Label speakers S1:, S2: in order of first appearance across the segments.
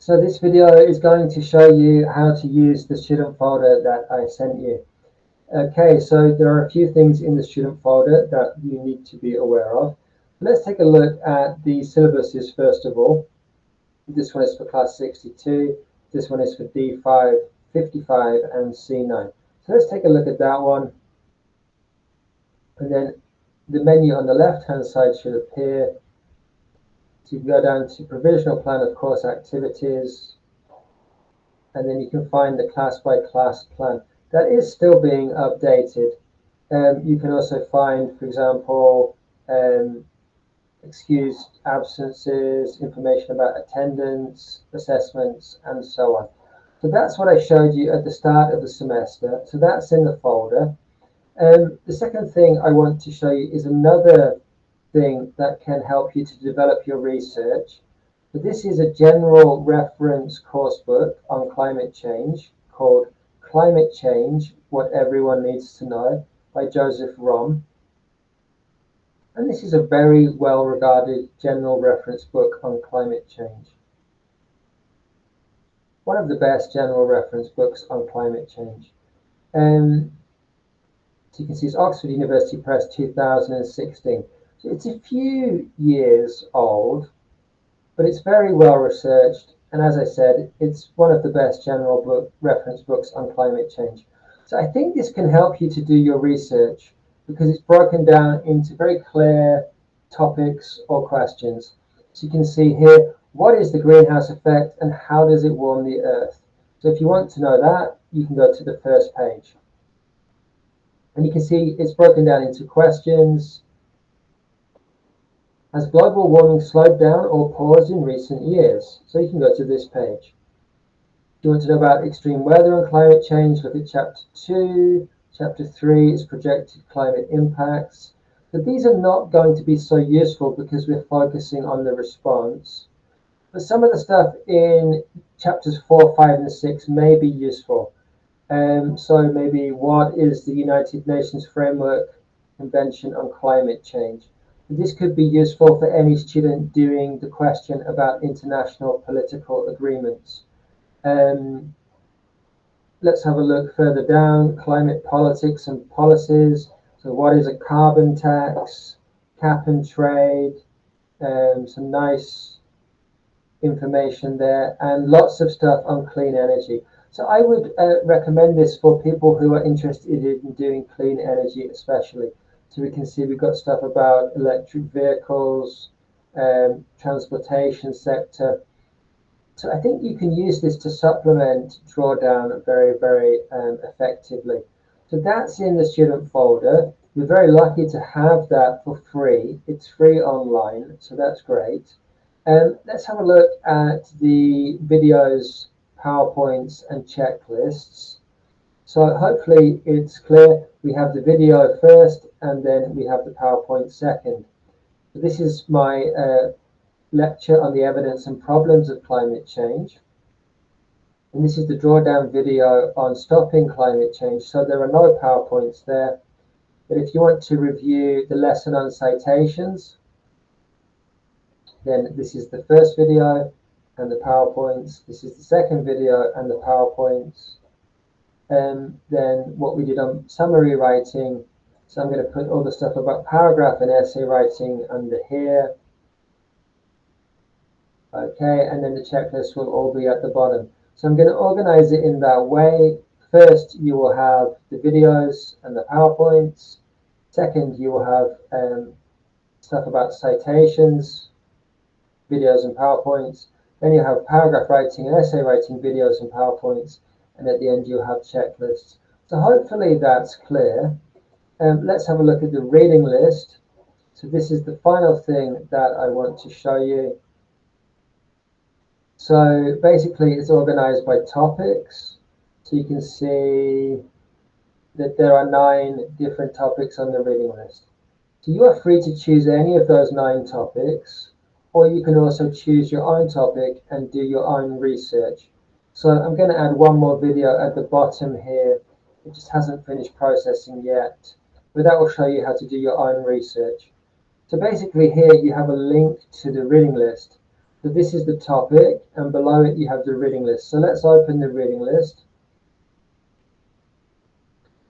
S1: So this video is going to show you how to use the student folder that I sent you. Okay, so there are a few things in the student folder that you need to be aware of. Let's take a look at the syllabuses first of all. This one is for class 62, this one is for D5, 55 and C9. So let's take a look at that one. And then the menu on the left hand side should appear. So you can go down to provisional plan of course activities, and then you can find the class by class plan. That is still being updated. You can also find, for example, excused absences, information about attendance, assessments, and so on. So that's what I showed you at the start of the semester. So that's in the folder. The second thing I want to show you is another thing that can help you to develop your research. But this is a general reference course book on climate change called Climate Change, What Everyone Needs to Know by Joseph Romm. And this is a very well regarded general reference book on climate change. One of the best general reference books on climate change. So you can see it's Oxford University Press 2016. So it's a few years old, but it's very well researched, and as I said, it's one of the best general reference books on climate change. So I think this can help you to do your research because it's broken down into very clear topics or questions. So you can see here, what is the greenhouse effect and how does it warm the earth? So if you want to know that, you can go to the first page. And you can see it's broken down into questions. Has global warming slowed down or paused in recent years? So you can go to this page. If you want to know about extreme weather and climate change, look at Chapter 2. Chapter 3 is projected climate impacts. But these are not going to be so useful because we're focusing on the response. But some of the stuff in Chapters 4, 5, and 6 may be useful. So maybe what is the United Nations Framework Convention on Climate Change? This could be useful for any student doing the question about international political agreements. Let's have a look further down, climate politics and policies. So what is a carbon tax, cap and trade, some nice information there, and lots of stuff on clean energy. So I would recommend this for people who are interested in doing clean energy especially. So we can see we've got stuff about electric vehicles, transportation sector. So I think you can use this to supplement drawdown very, very effectively. So that's in the student folder. We're very lucky to have that for free. It's free online, so that's great. Let's have a look at the videos, PowerPoints, and checklists. So hopefully it's clear. We have the video first, and then we have the PowerPoint second. So this is my lecture on the evidence and problems of climate change. And this is the drawdown video on stopping climate change. So there are no PowerPoints there. But if you want to review the lesson on citations, then this is the first video and the PowerPoints. This is the second video and the PowerPoints. Then what we did on summary writing. So I'm going to put all the stuff about paragraph and essay writing under here. Okay, and then the checklist will all be at the bottom. So I'm going to organize it in that way. First, you will have the videos and the PowerPoints. Second, you will have stuff about citations, videos and PowerPoints. Then you have paragraph writing and essay writing, videos and PowerPoints. And at the end, you'll have checklists. So hopefully that's clear. Let's have a look at the reading list. So this is the final thing that I want to show you. So basically it's organized by topics. So you can see that there are 9 different topics on the reading list. So you are free to choose any of those 9 topics, or you can also choose your own topic and do your own research. So I'm going to add one more video at the bottom here. It just hasn't finished processing yet, but that will show you how to do your own research. So basically here you have a link to the reading list. So this is the topic, and below it you have the reading list. So let's open the reading list.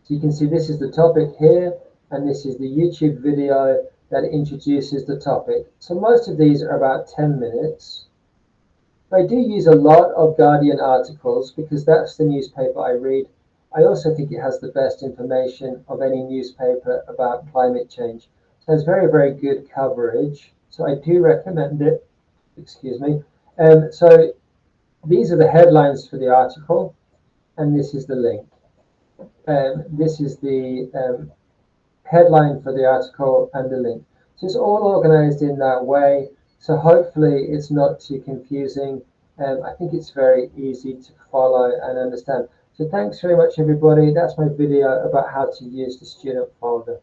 S1: So you can see this is the topic here, and this is the YouTube video that introduces the topic. So most of these are about 10 minutes. I do use a lot of Guardian articles because that's the newspaper I read. I also think it has the best information of any newspaper about climate change. So it's very, very good coverage. So I do recommend it. Excuse me. So these are the headlines for the article, and this is the link. This is the headline for the article and the link. So it's all organized in that way. So hopefully it's not too confusing. I think it's very easy to follow and understand. So thanks very much, everybody. That's my video about how to use the student folder.